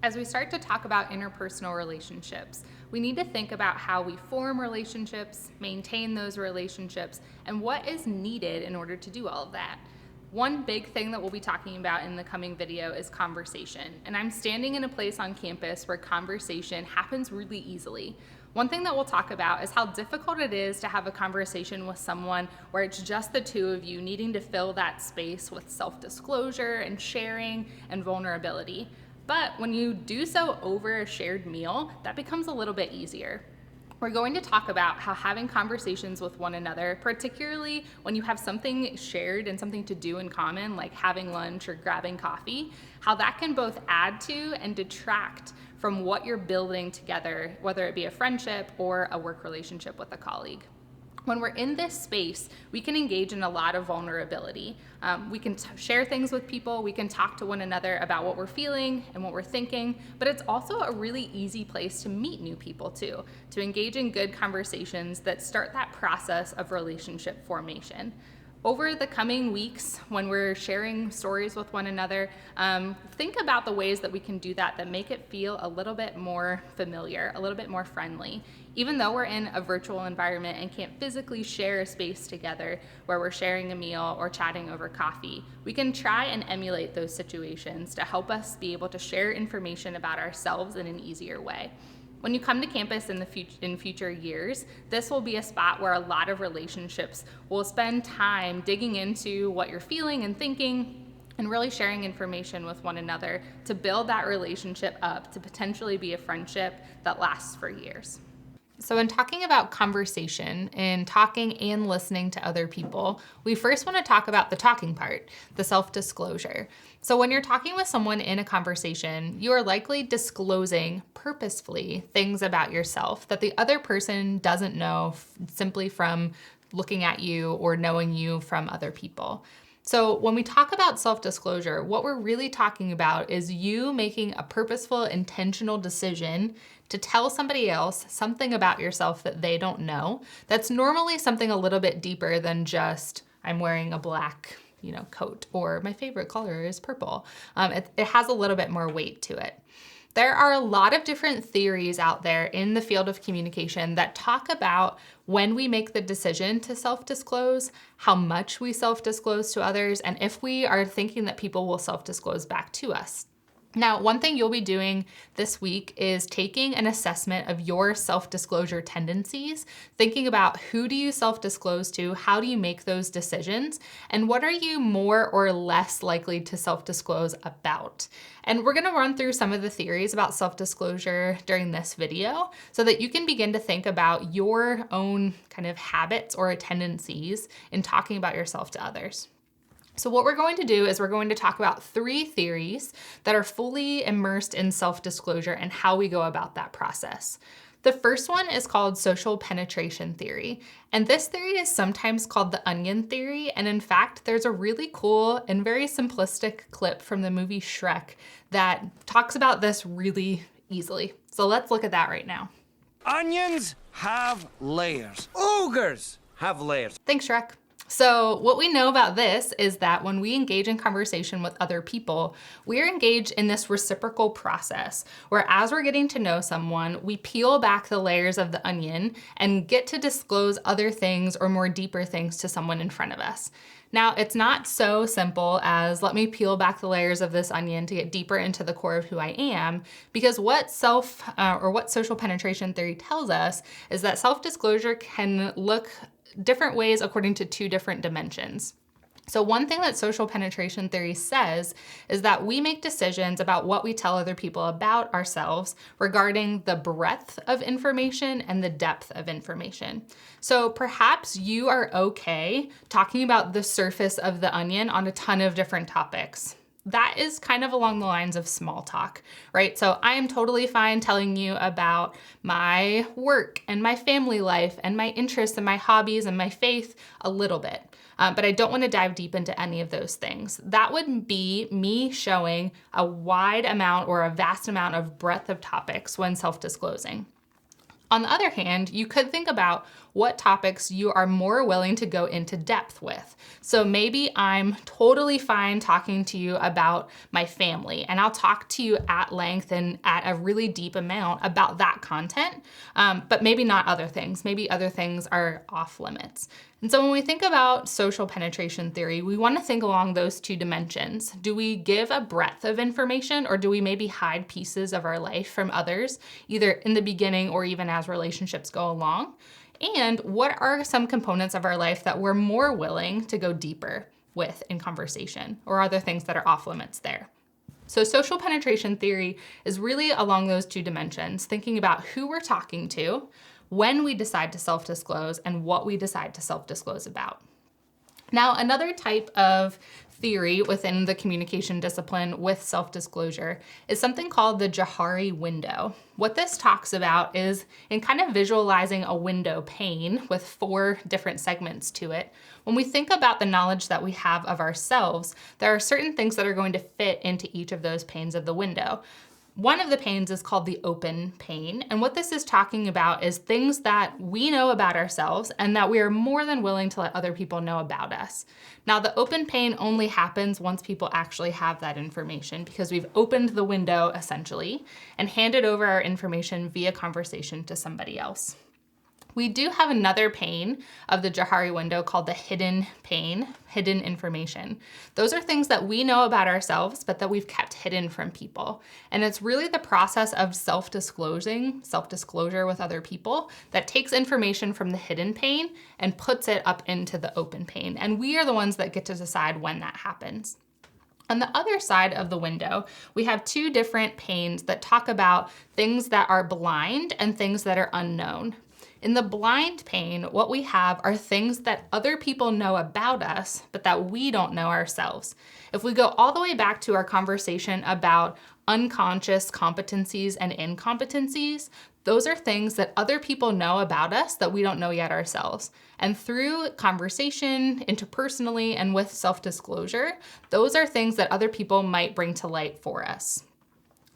As we start to talk about interpersonal relationships, we need to think about how we form relationships, maintain those relationships, and what is needed in order to do all of that. One big thing that we'll be talking about in the coming video is conversation. And I'm standing in a place on campus where conversation happens really easily. One thing that we'll talk about is how difficult it is to have a conversation with someone where it's just the two of you needing to fill that space with self-disclosure and sharing and vulnerability. But when you do so over a shared meal, that becomes a little bit easier. We're going to talk about how having conversations with one another, particularly when you have something shared and something to do in common, like having lunch or grabbing coffee, how that can both add to and detract from what you're building together, whether it be a friendship or a work relationship with a colleague. When we're in this space, we can engage in a lot of vulnerability. We can share things with people, we can talk to one another about what we're feeling and what we're thinking, but it's also a really easy place to meet new people too, to engage in good conversations that start that process of relationship formation. Over the coming weeks, when we're sharing stories with one another, think about the ways that we can do that make it feel a little bit more familiar, a little bit more friendly. Even though we're in a virtual environment and can't physically share a space together where we're sharing a meal or chatting over coffee, we can try and emulate those situations to help us be able to share information about ourselves in an easier way. When you come to campus in future years, this will be a spot where a lot of relationships will spend time digging into what you're feeling and thinking and really sharing information with one another to build that relationship up to potentially be a friendship that lasts for years. So in talking about conversation and talking and listening to other people, we first want to talk about the talking part, the self-disclosure. So when you're talking with someone in a conversation, you are likely disclosing purposefully things about yourself that the other person doesn't know simply from looking at you or knowing you from other people. So when we talk about self-disclosure, what we're really talking about is you making a purposeful, intentional decision to tell somebody else something about yourself that they don't know. That's normally something a little bit deeper than just, I'm wearing a black coat, or my favorite color is purple. It has a little bit more weight to it. There are a lot of different theories out there in the field of communication that talk about when we make the decision to self-disclose, how much we self-disclose to others, and if we are thinking that people will self-disclose back to us. Now, one thing you'll be doing this week is taking an assessment of your self-disclosure tendencies, thinking about who do you self-disclose to, how do you make those decisions, and what are you more or less likely to self-disclose about. And we're gonna run through some of the theories about self-disclosure during this video so that you can begin to think about your own kind of habits or tendencies in talking about yourself to others. So what we're going to do is we're going to talk about 3 theories that are fully immersed in self-disclosure and how we go about that process. The first one is called social penetration theory. And this theory is sometimes called the onion theory. And in fact, there's a really cool and very simplistic clip from the movie Shrek that talks about this really easily. So let's look at that right now. Onions have layers. Ogres have layers. Thanks, Shrek. So what we know about this is that when we engage in conversation with other people, we're engaged in this reciprocal process where as we're getting to know someone, we peel back the layers of the onion and get to disclose other things or more deeper things to someone in front of us. Now, it's not so simple as let me peel back the layers of this onion to get deeper into the core of who I am, because what social penetration theory tells us is that self-disclosure can look different ways according to 2 different dimensions. So one thing that social penetration theory says is that we make decisions about what we tell other people about ourselves regarding the breadth of information and the depth of information. So perhaps you are okay talking about the surface of the onion on a ton of different topics. That is kind of along the lines of small talk, right? So I am totally fine telling you about my work and my family life and my interests and my hobbies and my faith a little bit. But I don't want to dive deep into any of those things. That would be me showing a wide amount or a vast amount of breadth of topics when self-disclosing. On the other hand, you could think about what topics you are more willing to go into depth with. So maybe I'm totally fine talking to you about my family, and I'll talk to you at length and at a really deep amount about that content, but maybe not other things. Maybe other things are off limits. And so when we think about social penetration theory, we want to think along those two dimensions. Do we give a breadth of information, or do we maybe hide pieces of our life from others, either in the beginning or even as relationships go along? And what are some components of our life that we're more willing to go deeper with in conversation, or are there things that are off limits there? So social penetration theory is really along those two dimensions, thinking about who we're talking to, when we decide to self-disclose, and what we decide to self-disclose about. Now, another type of theory within the communication discipline with self-disclosure is something called the Johari window. What this talks about is in kind of visualizing a window pane with 4 different segments to it. When we think about the knowledge that we have of ourselves, there are certain things that are going to fit into each of those panes of the window. One of the panes is called the open pane, and what this is talking about is things that we know about ourselves and that we are more than willing to let other people know about us. Now, the open pane only happens once people actually have that information, because we've opened the window essentially and handed over our information via conversation to somebody else. We do have another pane of the Johari window called the hidden pane, hidden information. Those are things that we know about ourselves, but that we've kept hidden from people. And it's really the process of self-disclosure with other people that takes information from the hidden pane and puts it up into the open pane. And we are the ones that get to decide when that happens. On the other side of the window, we have 2 different panes that talk about things that are blind and things that are unknown. In the blind pane, what we have are things that other people know about us, but that we don't know ourselves. If we go all the way back to our conversation about unconscious competencies and incompetencies, those are things that other people know about us that we don't know yet ourselves. And through conversation, interpersonally, and with self-disclosure, those are things that other people might bring to light for us.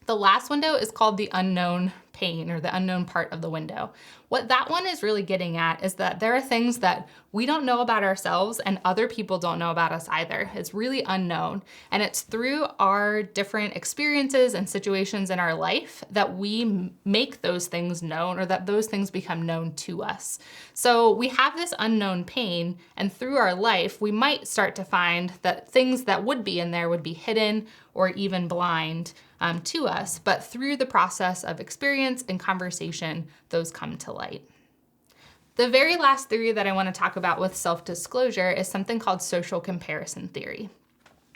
The last window is called the unknown pane, or the unknown part of the window. What that one is really getting at is that there are things that we don't know about ourselves and other people don't know about us either. It's really unknown. And it's through our different experiences and situations in our life that we make those things known, or that those things become known to us. So we have this unknown pane, and through our life, we might start to find that things that would be in there would be hidden or even blind to us, but through the process of experience and conversation, those come to light. The very last theory that I want to talk about with self-disclosure is something called social comparison theory.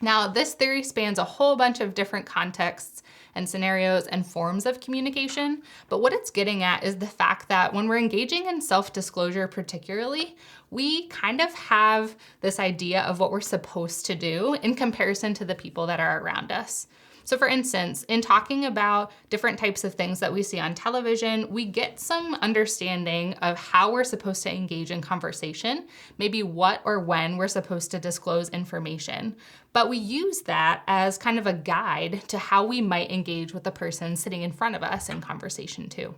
Now, this theory spans a whole bunch of different contexts and scenarios and forms of communication, but what it's getting at is the fact that when we're engaging in self-disclosure particularly, we kind of have this idea of what we're supposed to do in comparison to the people that are around us. So for instance, in talking about different types of things that we see on television, we get some understanding of how we're supposed to engage in conversation, maybe what or when we're supposed to disclose information. But we use that as kind of a guide to how we might engage with the person sitting in front of us in conversation too.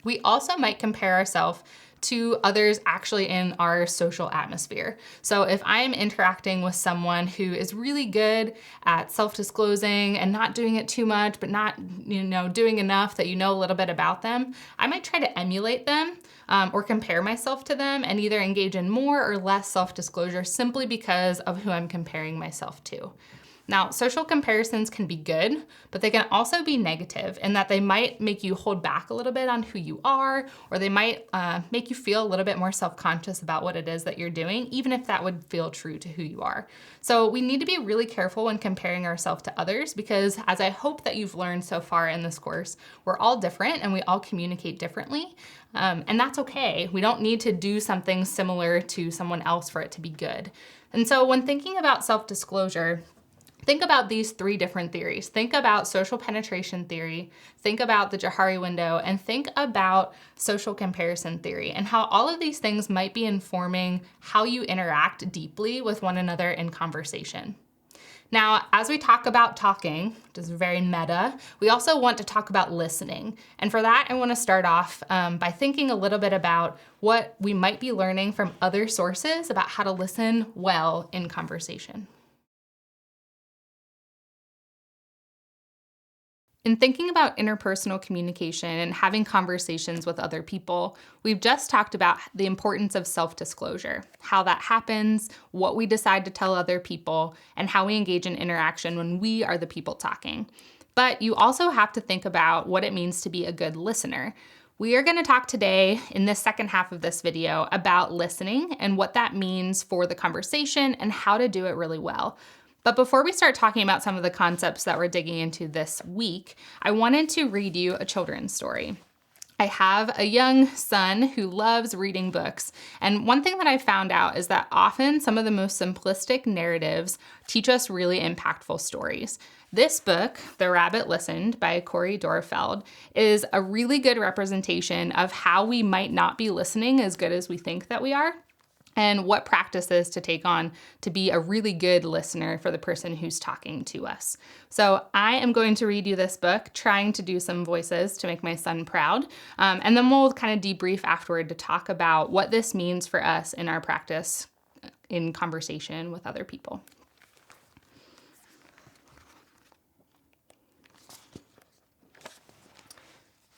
We also might compare ourselves to others actually in our social atmosphere. So if I'm interacting with someone who is really good at self-disclosing and not doing it too much, but not, doing enough that you know a little bit about them, I might try to emulate them or compare myself to them and either engage in more or less self-disclosure simply because of who I'm comparing myself to. Now, social comparisons can be good, but they can also be negative in that they might make you hold back a little bit on who you are, or they might make you feel a little bit more self-conscious about what it is that you're doing, even if that would feel true to who you are. So we need to be really careful when comparing ourselves to others because, as I hope that you've learned so far in this course, we're all different and we all communicate differently, and that's okay. We don't need to do something similar to someone else for it to be good. And so when thinking about self-disclosure, think about these 3 different theories. Think about social penetration theory, think about the Johari window, and think about social comparison theory and how all of these things might be informing how you interact deeply with one another in conversation. Now, as we talk about talking, which is very meta, we also want to talk about listening. And for that, I want to start off by thinking a little bit about what we might be learning from other sources about how to listen well in conversation. In thinking about interpersonal communication and having conversations with other people, we've just talked about the importance of self-disclosure, how that happens, what we decide to tell other people, and how we engage in interaction when we are the people talking. But you also have to think about what it means to be a good listener. We are going to talk today in this second half of this video about listening and what that means for the conversation and how to do it really well. But before we start talking about some of the concepts that we're digging into this week, I wanted to read you a children's story. I have a young son who loves reading books, and one thing that I found out is that often some of the most simplistic narratives teach us really impactful stories. This book, The Rabbit Listened by Courtney is a really good representation of how we might not be listening as good as we think that we are, and what practices to take on to be a really good listener for the person who's talking to us. So I am going to read you this book, trying to do some voices to make my son proud, and then we'll kind of debrief afterward to talk about what this means for us in our practice in conversation with other people.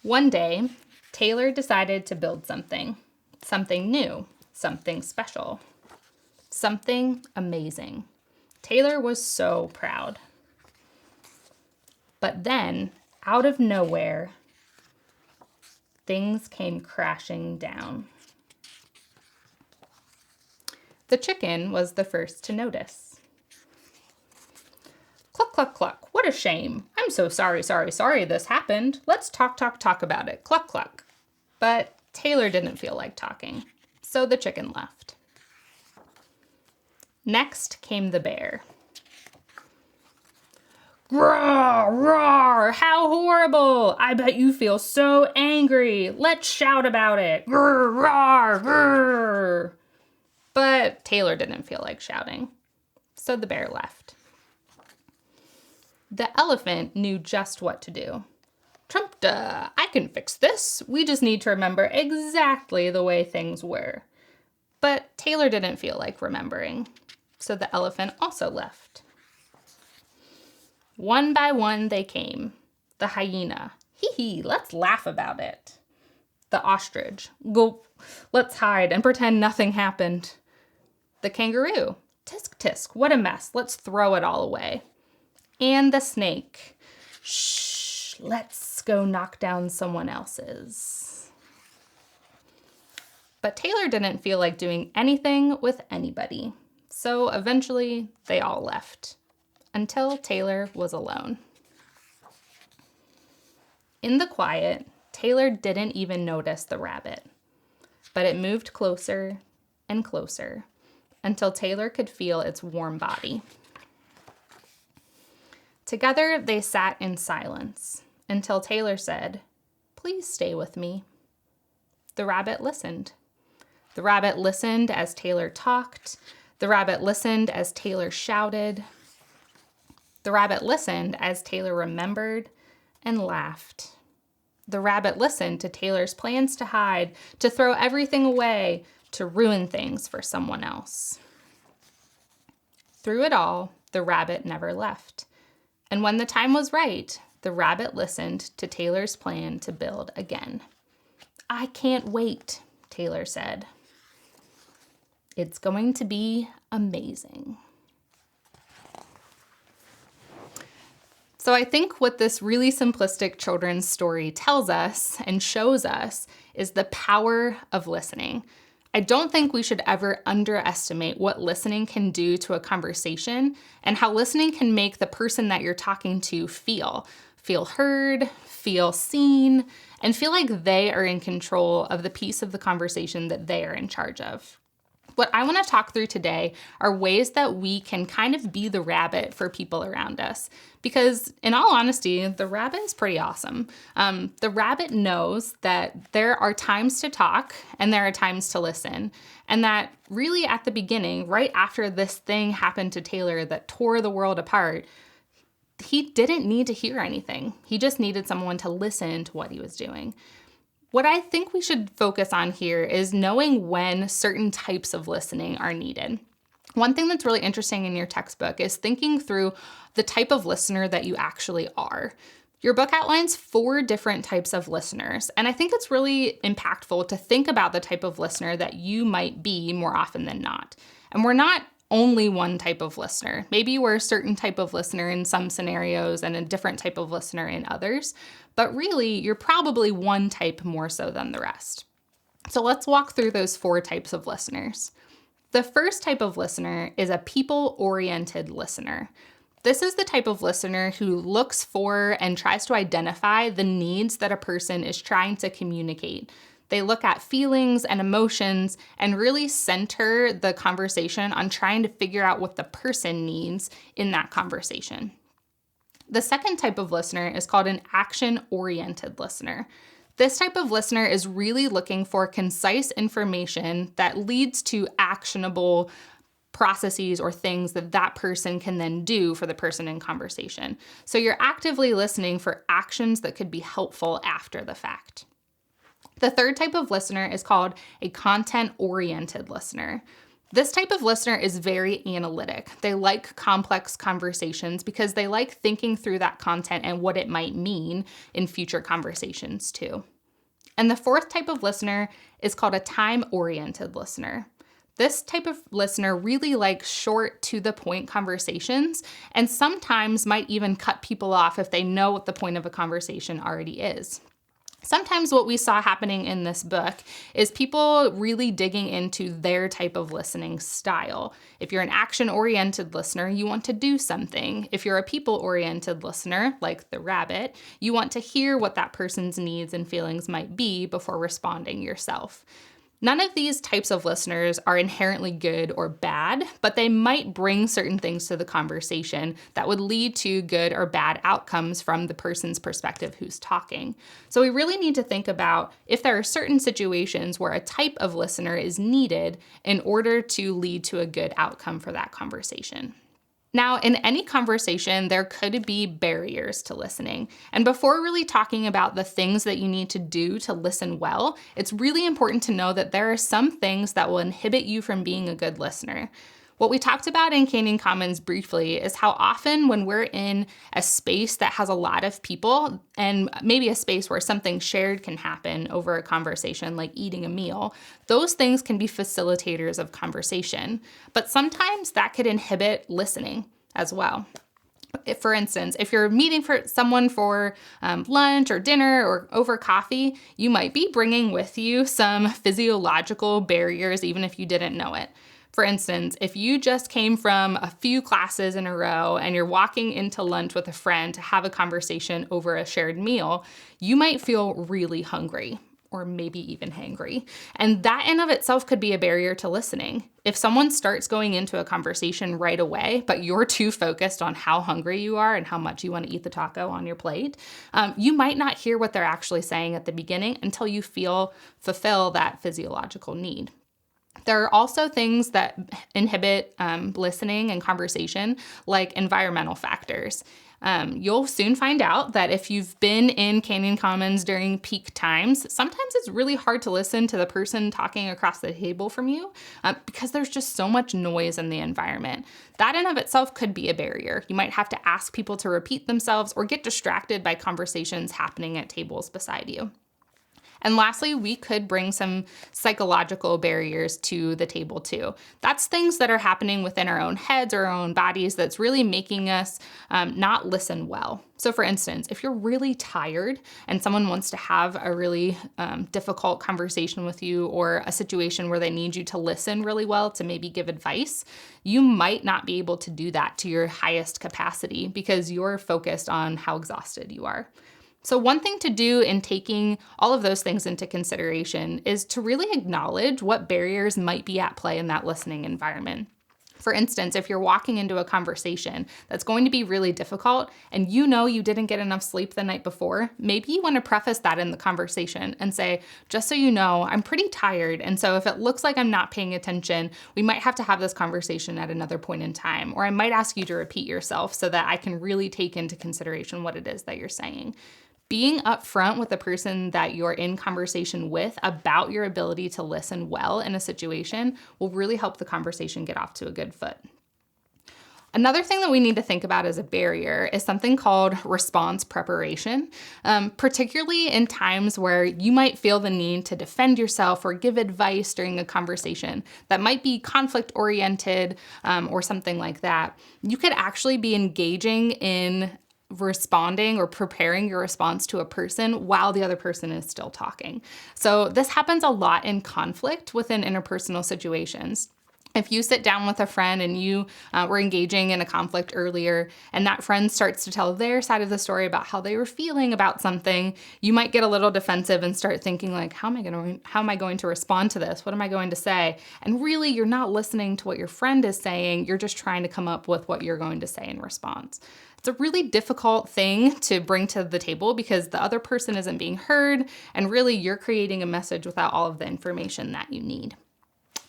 One day, Taylor decided to build something new. Something special, something amazing. Taylor was so proud. But then, out of nowhere, things came crashing down. The chicken was the first to notice. Cluck, cluck, cluck, what a shame. I'm so sorry this happened. Let's talk about it. Cluck, cluck. But Taylor didn't feel like talking. So the chicken left. Next came the bear. Roar, roar, how horrible! I bet you feel so angry. Let's shout about it. Roar, roar, roar. But Taylor didn't feel like shouting. So the bear left. The elephant knew just what to do. Trumpta, I can fix this. We just need to remember exactly the way things were. But Taylor didn't feel like remembering, so the elephant also left. One by one they came. The hyena, hee hee, let's laugh about it. The ostrich, gulp, let's hide and pretend nothing happened. The kangaroo, tisk tisk, what a mess, let's throw it all away. And the snake, shh, let's go knock down someone else's. But Taylor didn't feel like doing anything with anybody, so eventually they all left, until Taylor was alone. In the quiet, Taylor didn't even notice the rabbit, but it moved closer and closer until Taylor could feel its warm body. Together, they sat in silence until Taylor said, "Please stay with me." The rabbit listened. The rabbit listened as Taylor talked. The rabbit listened as Taylor shouted. The rabbit listened as Taylor remembered and laughed. The rabbit listened to Taylor's plans to hide, to throw everything away, to ruin things for someone else. Through it all, the rabbit never left. And when the time was right, the rabbit listened to Taylor's plan to build again. "I can't wait," Taylor said. "It's going to be amazing." So I think what this really simplistic children's story tells us and shows us is the power of listening. I don't think we should ever underestimate what listening can do to a conversation and how listening can make the person that you're talking to feel heard, feel seen, and feel like they are in control of the piece of the conversation that they are in charge of. What I want to talk through today are ways that we can kind of be the rabbit for people around us. Because in all honesty, the rabbit is pretty awesome. The rabbit knows that there are times to talk and there are times to listen. And that really at the beginning, right after this thing happened to Taylor that tore the world apart, he didn't need to hear anything. He just needed someone to listen to what he was doing. What I think we should focus on here is knowing when certain types of listening are needed. One thing that's really interesting in your textbook is thinking through the type of listener that you actually are. Your book outlines 4 different types of listeners, and I think it's really impactful to think about the type of listener that you might be more often than not. And we're not only one type of listener. Maybe you were a certain type of listener in some scenarios and a different type of listener in others, but really you're probably one type more so than the rest. So let's walk through those 4 types of listeners. The first type of listener is a people-oriented listener. This is the type of listener who looks for and tries to identify the needs that a person is trying to communicate. They look at feelings and emotions and really center the conversation on trying to figure out what the person needs in that conversation. The second type of listener is called an action-oriented listener. This type of listener is really looking for concise information that leads to actionable processes or things that that person can then do for the person in conversation. So you're actively listening for actions that could be helpful after the fact. The third type of listener is called a content-oriented listener. This type of listener is very analytic. They like complex conversations because they like thinking through that content and what it might mean in future conversations too. And the fourth type of listener is called a time-oriented listener. This type of listener really likes short, to-the-point conversations and sometimes might even cut people off if they know what the point of a conversation already is. Sometimes what we saw happening in this book is people really digging into their type of listening style. If you're an action-oriented listener, you want to do something. If you're a people-oriented listener, like the rabbit, you want to hear what that person's needs and feelings might be before responding yourself. None of these types of listeners are inherently good or bad, but they might bring certain things to the conversation that would lead to good or bad outcomes from the person's perspective who's talking. So we really need to think about if there are certain situations where a type of listener is needed in order to lead to a good outcome for that conversation. Now, in any conversation, there could be barriers to listening. And before really talking about the things that you need to do to listen well, it's really important to know that there are some things that will inhibit you from being a good listener. What we talked about in Canyon Commons briefly is how often when we're in a space that has a lot of people, and maybe a space where something shared can happen over a conversation, like eating a meal, those things can be facilitators of conversation. But sometimes that could inhibit listening as well. For instance, if you're meeting for someone for lunch or dinner or over coffee, you might be bringing with you some physiological barriers, even if you didn't know it. For instance, if you just came from a few classes in a row and you're walking into lunch with a friend to have a conversation over a shared meal, you might feel really hungry or maybe even hangry. And that in of itself could be a barrier to listening. If someone starts going into a conversation right away, but you're too focused on how hungry you are and how much you want to eat the taco on your plate, you might not hear what they're actually saying at the beginning until you fulfill that physiological need. There are also things that inhibit listening and conversation, like environmental factors. You'll soon find out that if you've been in Canyon Commons during peak times, sometimes it's really hard to listen to the person talking across the table from you because there's just so much noise in the environment. That in of itself could be a barrier. You might have to ask people to repeat themselves or get distracted by conversations happening at tables beside you. And lastly, we could bring some psychological barriers to the table too. That's things that are happening within our own heads or our own bodies that's really making us not listen well. So for instance, if you're really tired and someone wants to have a really difficult conversation with you or a situation where they need you to listen really well to maybe give advice, you might not be able to do that to your highest capacity because you're focused on how exhausted you are. So one thing to do in taking all of those things into consideration is to really acknowledge what barriers might be at play in that listening environment. For instance, if you're walking into a conversation that's going to be really difficult and you know you didn't get enough sleep the night before, maybe you want to preface that in the conversation and say, just so you know, I'm pretty tired. And so if it looks like I'm not paying attention, we might have to have this conversation at another point in time. Or I might ask you to repeat yourself so that I can really take into consideration what it is that you're saying. Being upfront with the person that you're in conversation with about your ability to listen well in a situation will really help the conversation get off to a good foot. Another thing that we need to think about as a barrier is something called response preparation, particularly in times where you might feel the need to defend yourself or give advice during a conversation that might be conflict-oriented or something like that. You could actually be engaging in responding or preparing your response to a person while the other person is still talking. So this happens a lot in conflict within interpersonal situations. If you sit down with a friend and you were engaging in a conflict earlier and that friend starts to tell their side of the story about how they were feeling about something, you might get a little defensive and start thinking like, how am I going to respond to this? What am I going to say? And really, you're not listening to what your friend is saying. You're just trying to come up with what you're going to say in response. It's a really difficult thing to bring to the table because the other person isn't being heard, and really you're creating a message without all of the information that you need.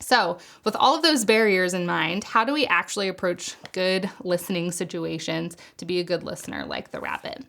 So with all of those barriers in mind, how do we actually approach good listening situations to be a good listener like the rabbit?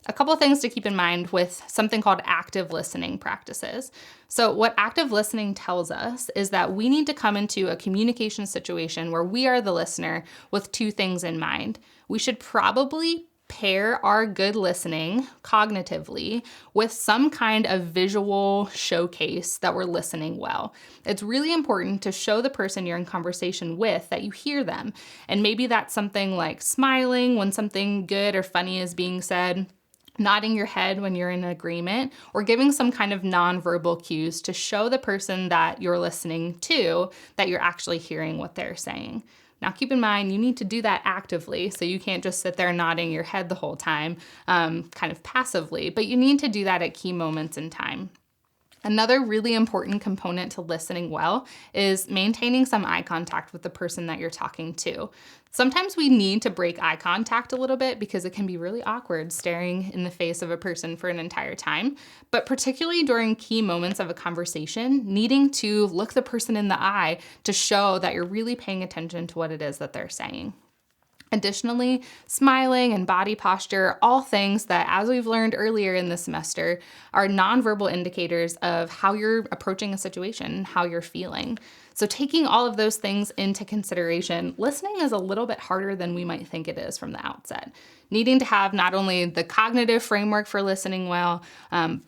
A couple of things to keep in mind with something called active listening practices. So what active listening tells us is that we need to come into a communication situation where we are the listener with two things in mind. We should probably pair our good listening cognitively with some kind of visual showcase that we're listening well. It's really important to show the person you're in conversation with that you hear them. And maybe that's something like smiling when something good or funny is being said, nodding your head when you're in agreement, or giving some kind of nonverbal cues to show the person that you're listening to that you're actually hearing what they're saying. Now, keep in mind, you need to do that actively, so you can't just sit there nodding your head the whole time, kind of passively, but you need to do that at key moments in time. Another really important component to listening well is maintaining some eye contact with the person that you're talking to. Sometimes we need to break eye contact a little bit because it can be really awkward staring in the face of a person for an entire time, but particularly during key moments of a conversation, needing to look the person in the eye to show that you're really paying attention to what it is that they're saying. Additionally, smiling and body posture, all things that, as we've learned earlier in the semester, are nonverbal indicators of how you're approaching a situation, how you're feeling. So taking all of those things into consideration, listening is a little bit harder than we might think it is from the outset. Needing to have not only the cognitive framework for listening well,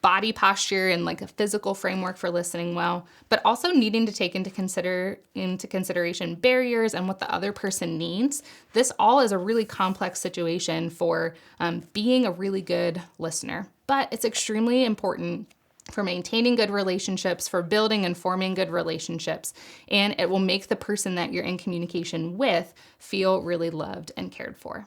body posture and like a physical framework for listening well, but also needing to take into consideration barriers and what the other person needs. This all is a really complex situation for being a really good listener, but it's extremely important for maintaining good relationships, for building and forming good relationships, and it will make the person that you're in communication with feel really loved and cared for.